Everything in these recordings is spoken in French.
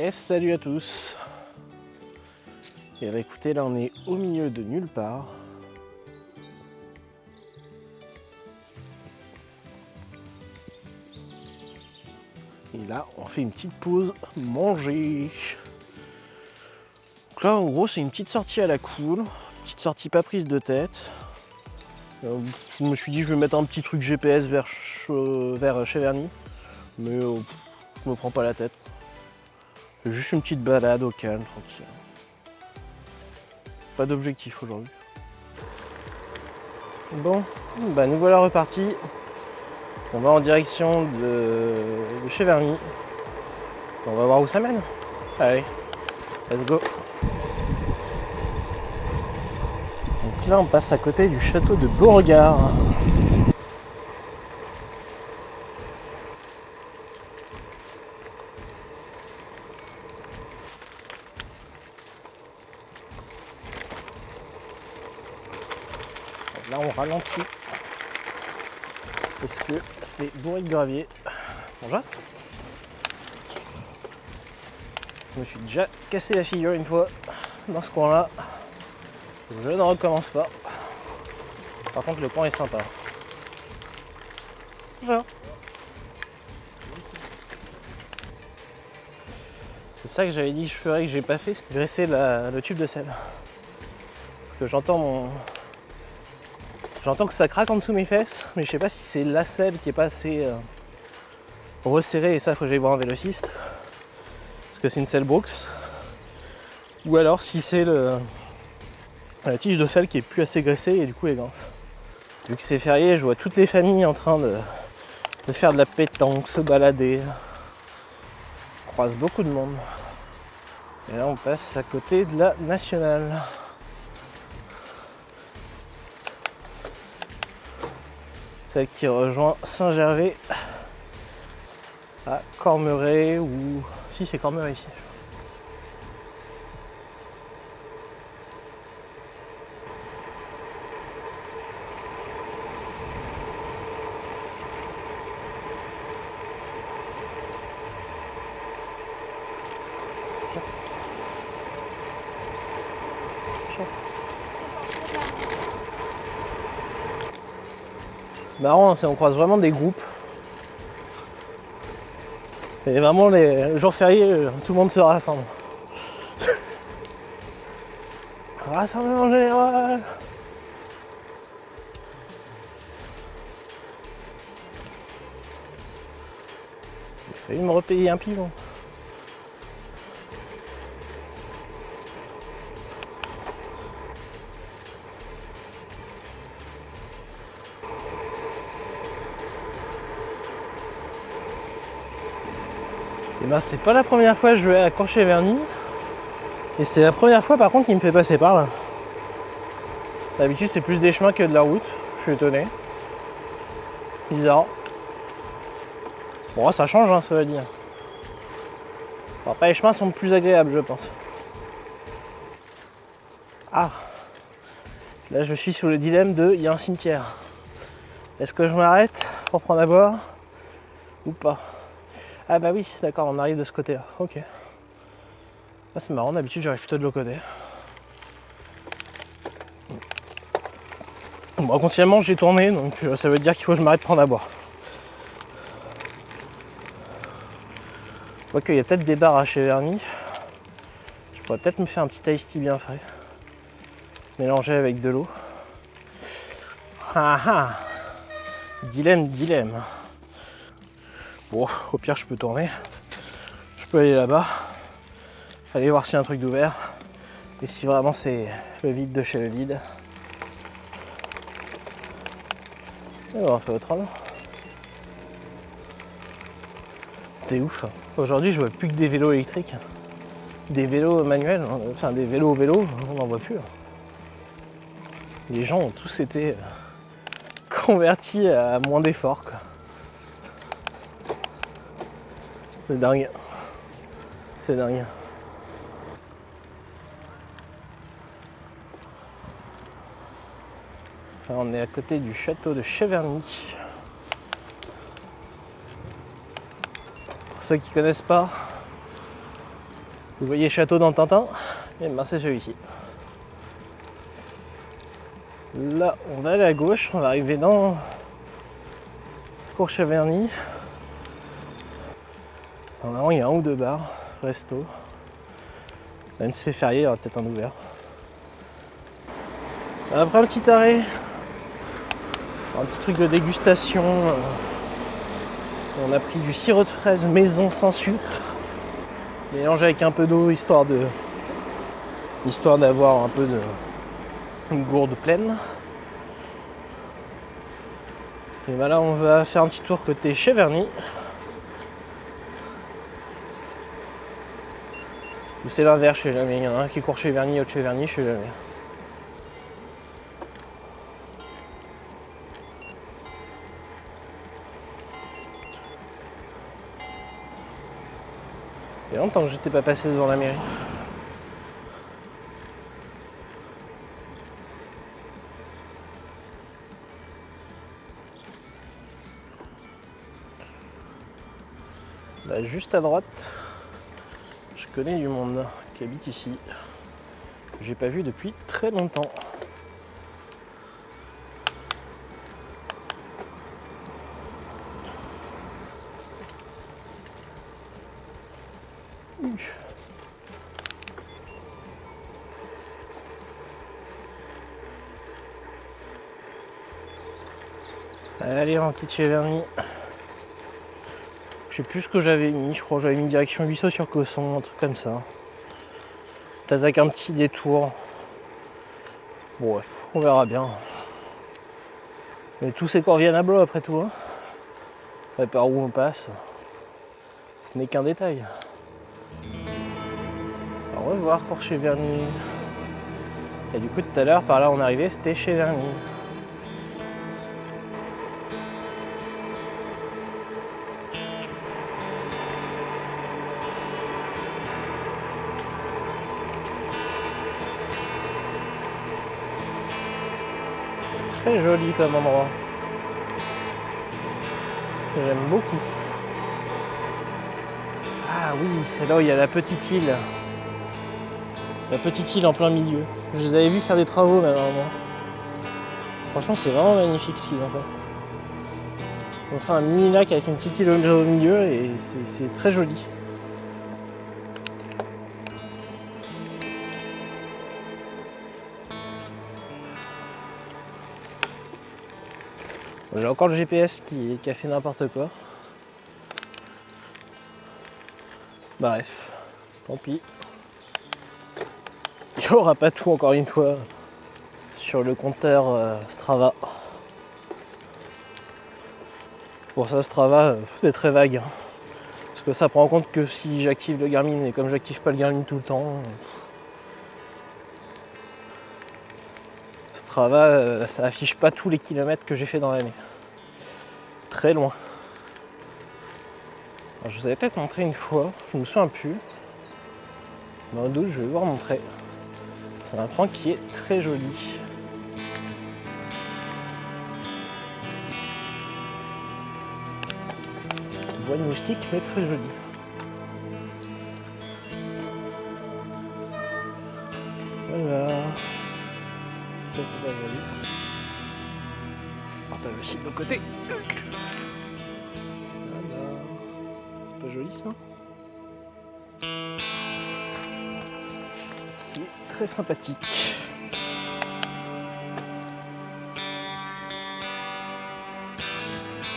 Et salut à tous. Et bah écoutez, là on est au milieu de nulle part. Et là on fait une petite pause manger. Donc là en gros c'est une petite sortie à la cool, petite sortie pas prise de tête. Je me suis dit je vais mettre un petit truc GPS vers Cheverny, mais je me prends pas la tête. C'est juste une petite balade au calme, tranquille. Pas d'objectif aujourd'hui. Bon, bah nous voilà repartis. On va en direction de Cheverny. On va voir où ça mène. Allez, let's go. Donc là on passe à côté du château de Beauregard. Là on ralentit parce que c'est bourré de gravier. Bonjour. Je me suis déjà cassé la figure une fois dans ce coin là. Je ne recommence pas. Par contre le coin est sympa. Bonjour. C'est ça que j'avais dit que je ferais que j'ai pas fait, graisser le tube de sel. Parce que j'entends que ça craque en dessous de mes fesses, mais je sais pas si c'est la selle qui est pas assez resserrée et ça il faut que j'aille voir un vélociste. Parce que c'est une selle Brooks. Ou alors si c'est la tige de sel qui est plus assez graissée et du coup elle grince. Vu que c'est férié, je vois toutes les familles en train de faire de la pétanque, se balader. On croise beaucoup de monde. Et là on passe à côté de la nationale. Celle qui rejoint Saint-Gervais à Cormeray ou... Si c'est Cormeray ici. C'est marrant, on croise vraiment des groupes. C'est vraiment le jour férié, tout le monde se rassemble. Rassemblement général. J'ai failli me repayer un pigeon. Et ben c'est pas la première fois que je vais à Courcheverny. Et c'est la première fois par contre qu'il me fait passer par là. D'habitude c'est plus des chemins que de la route. Je suis étonné. Bizarre. Bon ça change hein, ça veut dire. Alors pas les chemins sont plus agréables je pense. Ah. Là je suis sur le dilemme de il y a un cimetière. Est-ce que je m'arrête pour prendre à boire ou pas? Ah bah oui, d'accord, on arrive de ce côté-là. Ok. Ah, c'est marrant, d'habitude j'arrive plutôt de l'autre côté. Bon, inconsciemment j'ai tourné, donc ça veut dire qu'il faut que je m'arrête prendre à boire. Je vois qu'il y a peut-être des bars à Cheverny. Je pourrais peut-être me faire un petit iced tea bien frais. Mélangé avec de l'eau. Ah ah. Dilemme. Bon, au pire je peux tourner. Je peux aller là-bas. Aller voir s'il y a un truc d'ouvert. Et si vraiment c'est le vide de chez le vide. Et on fait autrement. C'est ouf. Aujourd'hui je vois plus que des vélos électriques. Des vélos manuels, enfin des vélos on n'en voit plus. Les gens ont tous été convertis à moins d'efforts. C'est dingue. C'est dingue. Là, on est à côté du château de Cheverny. Pour ceux qui ne connaissent pas, Vous voyez château dans Tintin, et ben c'est celui-ci. Là, on va aller à gauche, on va arriver dans Cour-Cheverny. Normalement, il y a un ou deux bars, resto. Même si c'est férié, il y aura peut-être un ouvert. Après un petit arrêt, un petit truc de dégustation. On a pris du sirop de fraise maison sans sucre, mélangé avec un peu d'eau, histoire d'avoir un peu de une gourde pleine. Et ben là, on va faire un petit tour côté Cheverny. Ou c'est l'inverse, je sais jamais. Il y en a un qui court Cheverny, l'autre Cheverny, je sais jamais. Il y a longtemps que j'étais pas passé devant la mairie. Là, juste à droite, je connais du monde qui habite ici. Que j'ai pas vu depuis très longtemps. Allez, on quitte Cheverny. Je sais plus ce que j'avais mis, je crois que j'avais mis direction Huisseau sur Cosson, un truc comme ça. Peut-être avec un petit détour. Bon, bref, on verra bien. Mais tout c'est Corvianablo après tout. Hein. Et par où on passe, ce n'est qu'un détail. Au revoir, Cour Cheverny. Et du coup, tout à l'heure, par là on arrivait, c'était Cheverny. Très joli comme endroit. J'aime beaucoup. Ah oui, c'est là où il y a la petite île. La petite île en plein milieu. Je les avais vus faire des travaux même à un moment. Franchement, c'est vraiment magnifique ce qu'ils ont fait. Ils ont fait un mini lac avec une petite île au milieu et c'est très joli. J'ai encore le GPS qui a fait n'importe quoi. Bref, tant pis. Il n'y aura pas tout encore une fois sur le compteur Strava. Pour ça, Strava, c'est très vague. Hein. Parce que ça prend en compte que si j'active le Garmin, et comme j'active pas le Garmin tout le temps, Strava, ça affiche pas tous les kilomètres que j'ai fait dans l'année. Très loin. Alors, je vous avais peut-être montré une fois, je me souviens plus. Dans le doute, je vais vous remontrer. C'est un coin qui est très joli. Bois de moustique, mais très joli. Voilà. Ça, c'est pas joli. Partage aussi de l'autre côté. Voilà. C'est pas joli ça. Qui est très sympathique.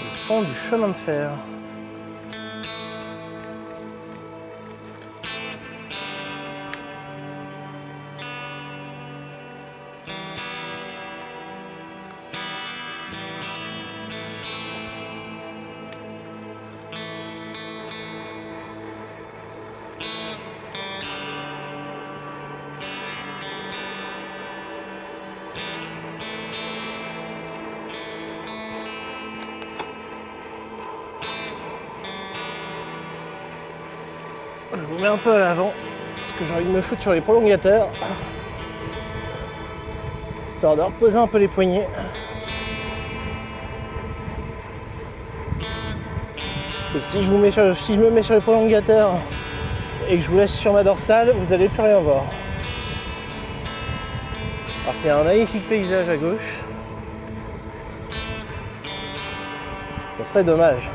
Le pont du chemin de fer. Je vous mets un peu à l'avant parce que j'ai envie de me foutre sur les prolongateurs, histoire de reposer un peu les poignets. Et si je me mets sur les prolongateurs et que je vous laisse sur ma dorsale, vous n'allez plus rien voir. Alors qu'il y a un magnifique paysage à gauche. Ce serait dommage.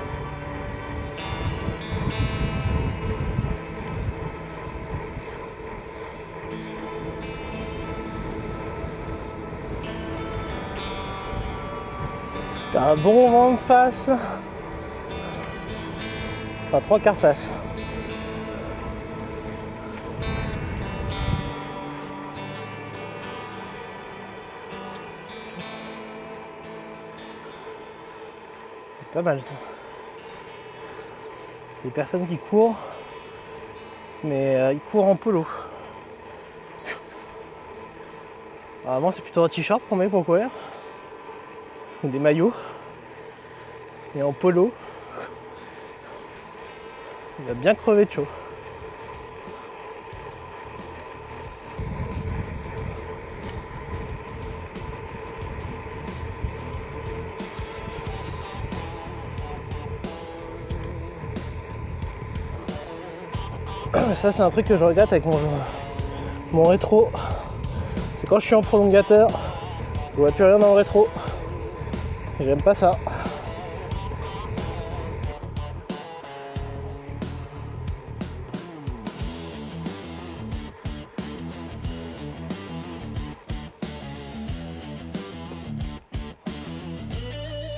T'as un bon vent de face. Enfin, 3/4 face. C'est pas mal ça. Des personnes qui courent, mais ils courent en polo. Normalement c'est plutôt un t-shirt pour mec pour courir. Ou des maillots. Et en polo. Il va bien crever de chaud. Ça c'est un truc que je regrette avec mon rétro. C'est quand je suis en prolongateur, je vois plus rien dans le rétro. J'aime pas ça.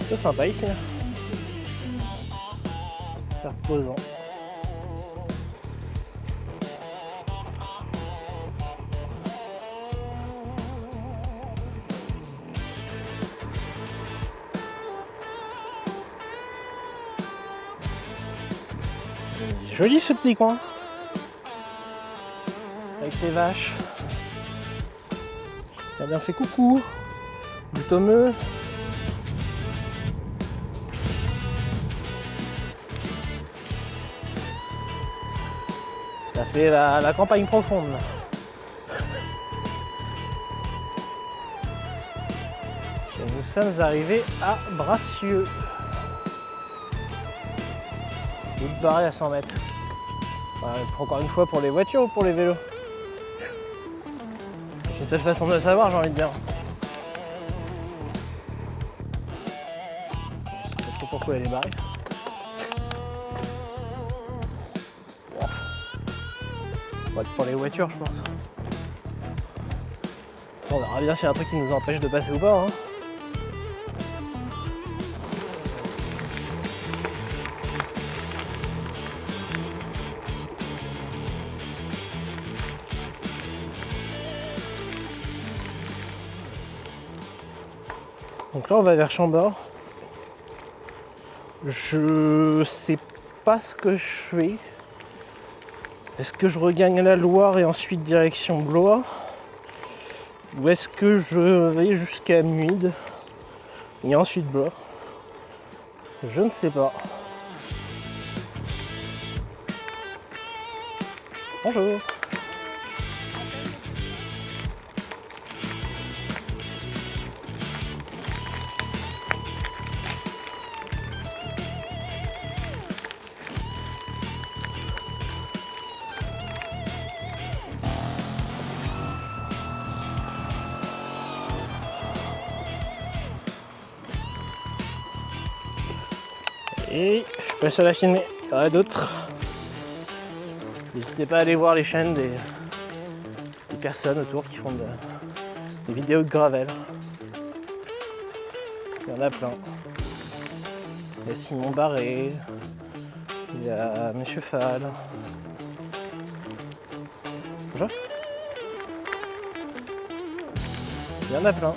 C'est sympa ici. C'est reposant. Joli ce petit coin. Avec les vaches. Il a bien fait coucou. Du tomeux. Ça fait la campagne profonde. Et nous sommes arrivés à Bracieux. Route barrée à 100 mètres. Encore une fois pour les voitures ou pour les vélos. Une seule façon de le savoir, j'ai envie de dire. Je sais pas trop pourquoi elle est barrée. Bon. Ça va être pour les voitures, je pense. On verra bien s'il y a un truc qui nous empêche de passer ou pas. Hein. Donc là on va vers Chambord. Je sais pas ce que je fais. Est-ce que je regagne la Loire et ensuite direction Blois? Ou est-ce que je vais jusqu'à Muide et ensuite Blois? Je ne sais pas. Bonjour. Et je suis pas seul à filmer, il y en a d'autres. N'hésitez pas à aller voir les chaînes des personnes autour qui font des vidéos de gravel. Il y en a plein. Il y a Simon Barré, il y a Monsieur Fall. Bonjour. Il y en a plein.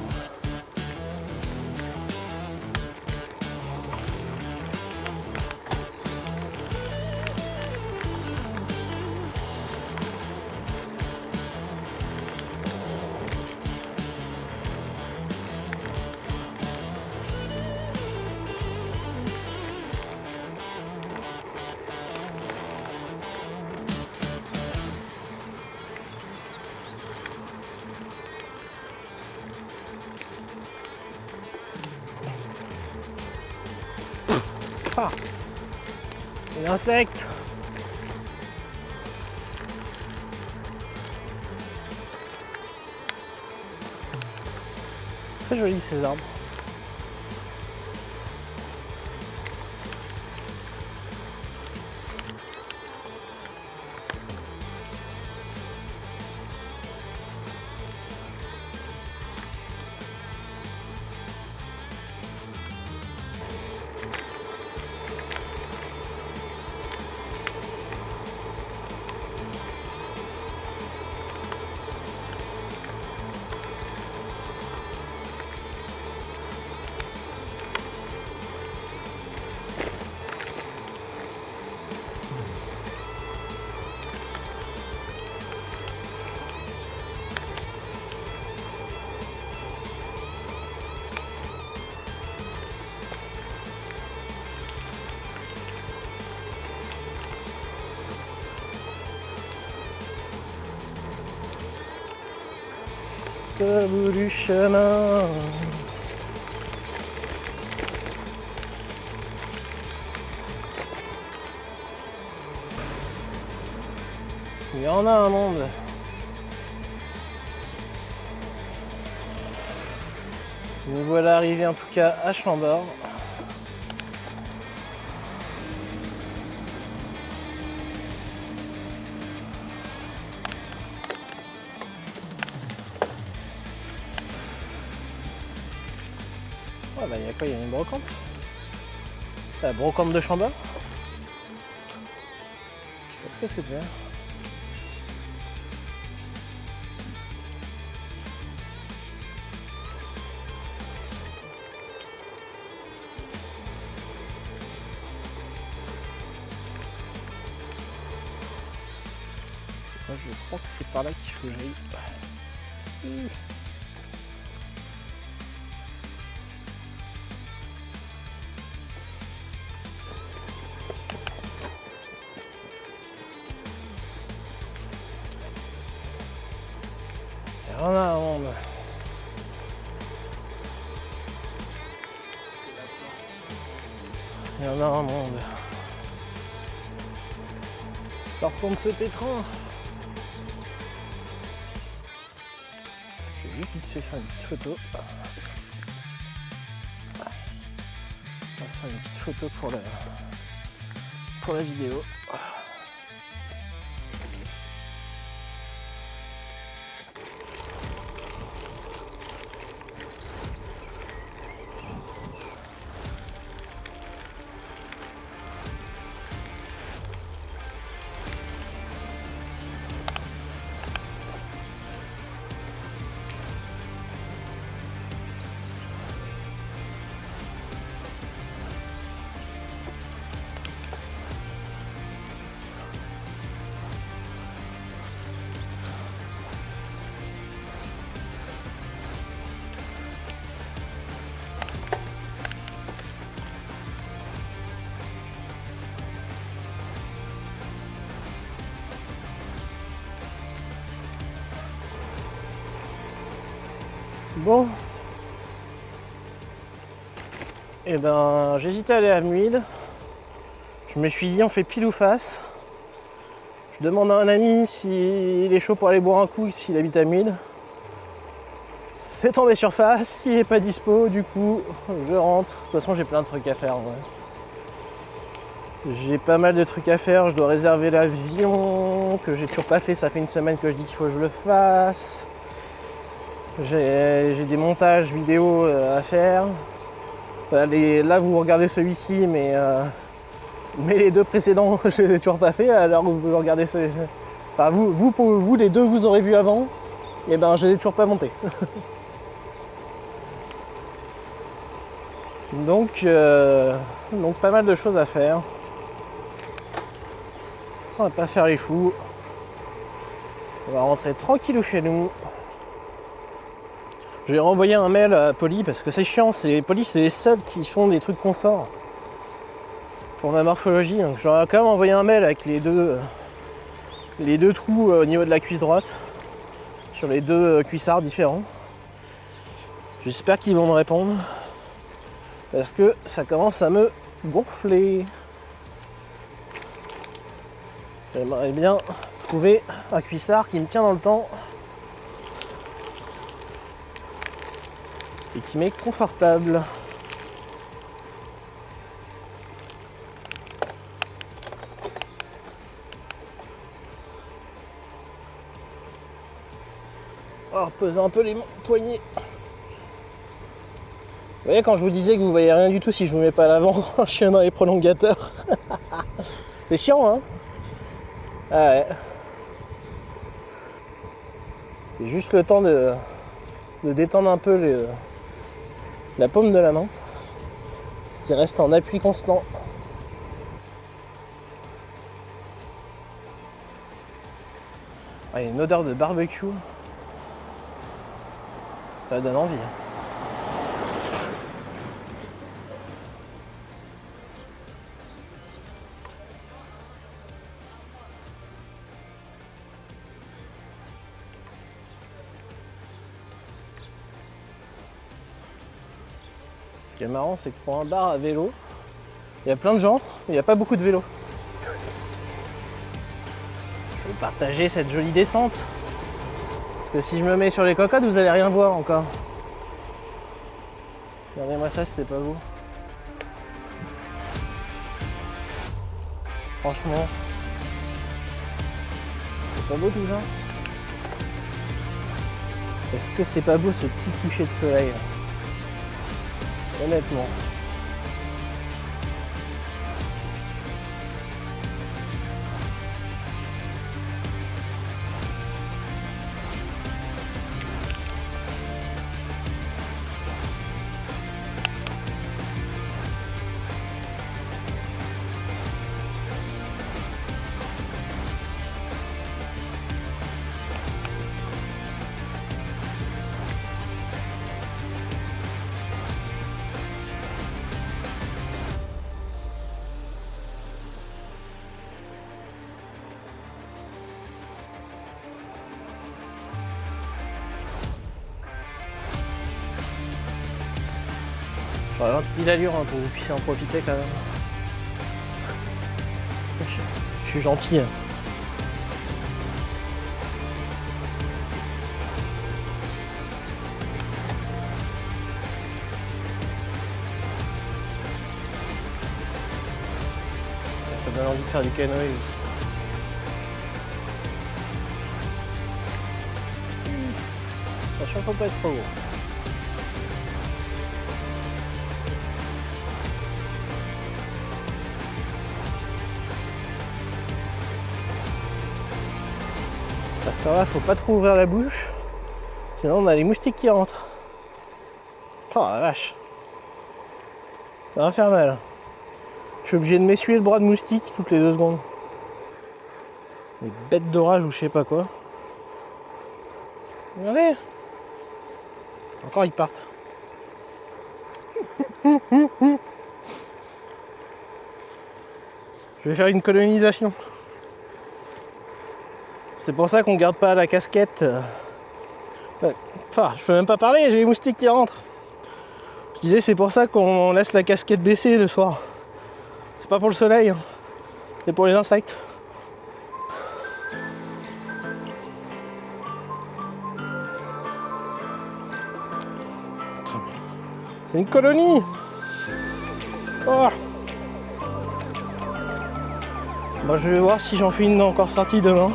Ah, un insecte. Très jolis ces arbres. Au bout du chemin. Il y en a un monde. Nous voilà arrivés en tout cas à Chambord. Oh bah il y a quoi? Il y a une brocante. La brocante de Chambord. Je sais pas ce que c'est. Moi je crois que c'est par là qu'il faut que j'aille. Il y en a un monde. Il y en a un monde. Sortons de ce pétrin. Je vais juste vite faire une petite photo. On va se faire une petite photo pour la vidéo. Bon, et ben j'hésitais à aller à Muide. Je me suis dit on fait pile ou face. Je demande à un ami s'il est chaud pour aller boire un coup, s'il habite à Muide. C'est tombé sur face, s'il n'est pas dispo, du coup je rentre. De toute façon j'ai plein de trucs à faire. Ouais. J'ai pas mal de trucs à faire, je dois réserver l'avion, que j'ai toujours pas fait, ça fait une semaine que je dis qu'il faut que je le fasse. J'ai des montages vidéo à faire. Là vous regardez celui-ci, mais les deux précédents je les ai toujours pas fait. Alors vous regardez enfin, vous les deux vous aurez vu avant, et ben je les ai toujours pas montés. donc pas mal de choses à faire. On va pas faire les fous. On va rentrer tranquillou chez nous. J'ai renvoyé un mail à Poly parce que c'est chiant, Poly c'est les seuls qui font des trucs confort pour ma morphologie. Donc j'aurais quand même envoyé un mail avec les deux trous au niveau de la cuisse droite sur les deux cuissards différents. J'espère qu'ils vont me répondre parce que ça commence à me gonfler. J'aimerais bien trouver un cuissard qui me tient dans le temps. et qui m'est confortable. On va reposer un peu les poignets. Vous voyez, quand je vous disais que vous voyez rien du tout si je vous mets pas à l'avant, je suis dans les prolongateurs. C'est chiant, hein? Ah ouais. C'est juste le temps de détendre un peu la paume de la main, qui reste en appui constant. Ah, il y a une odeur de barbecue. Ça donne envie. Ce qui est marrant, c'est que pour un bar à vélo, il y a plein de gens, mais il n'y a pas beaucoup de vélos. Je vais partager cette jolie descente. Parce que si je me mets sur les cocottes, vous allez rien voir encore. Regardez-moi ça si c'est pas beau. Franchement, c'est pas beau tout ça? Est-ce que c'est pas beau ce petit coucher de soleil là? Honnêtement. Je ralentis l'allure hein, pour que vous puissiez en profiter quand même. Je suis gentil. Hein. Ça donne envie de faire du canoë. Attention, faut pas être trop gros. À cette heure-là, faut pas trop ouvrir la bouche, sinon on a les moustiques qui rentrent. Oh la vache, ça va faire mal. Je suis obligé de m'essuyer le bras de moustique toutes les 2 secondes. Les bêtes d'orage ou je sais pas quoi. Regardez, encore ils partent. Je vais faire une colonisation. C'est pour ça qu'on garde pas la casquette. Je peux même pas parler, j'ai les moustiques qui rentrent. Je disais c'est pour ça qu'on laisse la casquette baissée le soir. C'est pas pour le soleil, hein. C'est pour les insectes. C'est une colonie. Oh. Bon, je vais voir si j'en fais une encore sortie demain.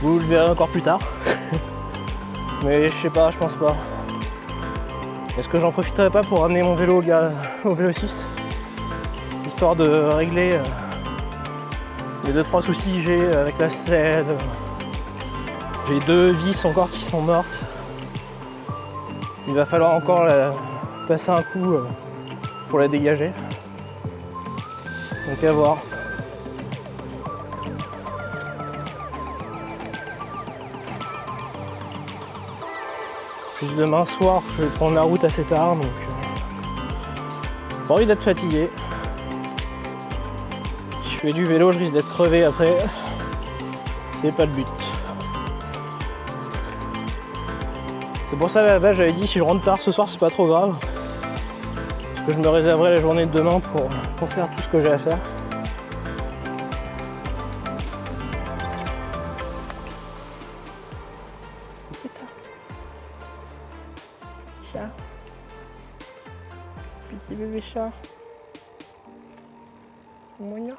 Vous le verrez encore plus tard. Mais je sais pas, je pense pas. Est-ce que j'en profiterai pas pour ramener mon vélo au vélociste, histoire de régler les 2-3 soucis que j'ai avec la selle. J'ai 2 vis encore qui sont mortes. Il va falloir encore passer un coup pour la dégager. Donc à voir. Puis demain soir, je vais prendre la route assez tard, donc pas envie d'être fatigué. Si je fais du vélo, je risque d'être crevé après. C'est pas le but. C'est pour ça à la base j'avais dit si je rentre tard ce soir c'est pas trop grave. Parce que je me réserverai la journée de demain pour faire tout ce que j'ai à faire. chat. Petit bébé chat. Moyen.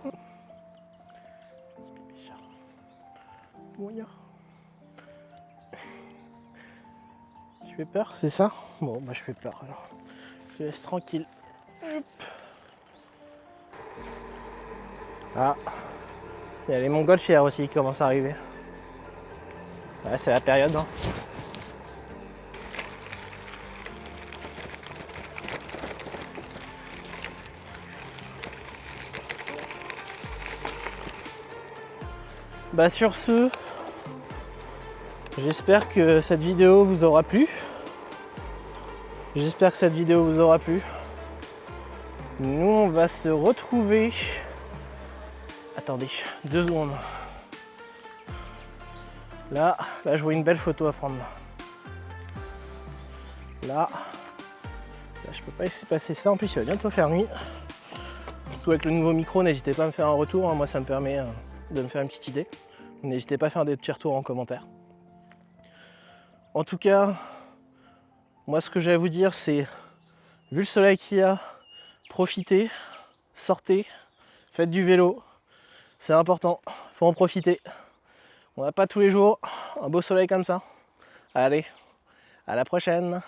Petit bébé chat. Moyen. Je fais peur, c'est ça? Bon, bah je fais peur alors. Je te laisse tranquille. Hop. Ah, il y a les montgolfières aussi qui commencent à arriver. Ouais, c'est la période. Hein. Bah sur ce, j'espère que cette vidéo vous aura plu. J'espère que cette vidéo vous aura plu. Nous, on va se retrouver. Attendez, 2 secondes. Là, je vois une belle photo à prendre. Là, je peux pas laisser passer ça. En plus, il va bientôt faire nuit. Surtout avec le nouveau micro, n'hésitez pas à me faire un retour. Hein. Moi, ça me permet de me faire une petite idée. N'hésitez pas à faire des petits retours en commentaire. En tout cas, moi, ce que j'ai à vous dire, c'est, vu le soleil qu'il y a, profitez, sortez, faites du vélo. C'est important, faut en profiter. On n'a pas tous les jours un beau soleil comme ça. Allez, à la prochaine.